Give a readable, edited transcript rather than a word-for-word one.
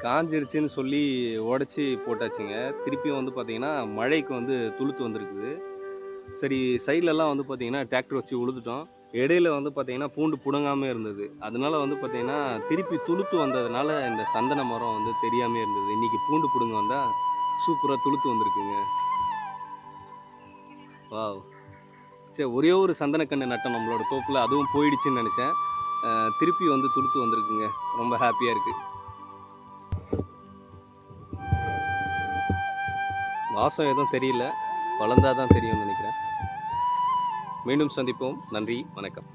காஞ்சிருச்சுன்னு சொல்லி உடச்சி போட்டாச்சுங்க. திருப்பியும் வந்து பார்த்தீங்கன்னா, மழைக்கு வந்து துளுத்து வந்திருக்குது. சரி சைட்லலாம் வந்து பார்த்தீங்கன்னா, டிராக்டர் வச்சு உழுதுட்டோம். இடையில வந்து பார்த்தீங்கன்னா, பூண்டு புடுங்காம இருந்தது. அதனால வந்து பார்த்தீங்கன்னா, திருப்பி துளுத்து வந்ததுனால இந்த சந்தன மரம் வந்து தெரியாமயே இருந்தது. இன்னைக்கு பூண்டு புடுங்க வந்தா, சூப்பரா துளுத்து வந்திருக்குங்க. வாவ்! சரி ஒரே ஒரு சந்தனக்கன்னு நட்டோம் நம்மளோட தோப்புல. அதுவும் போயிடுச்சுன்னு நெனச்சேன். திருப்பி வந்து துளுத்து வந்திருக்குங்க. ரொம்ப ஹேப்பியா இருக்கு. வாசம் எதுவும் தெரியல. வளர்ந்தா தான் தெரியும்னு நெனைக்கிறேன். மீண்டும் சந்திப்போம். நன்றி, வணக்கம்.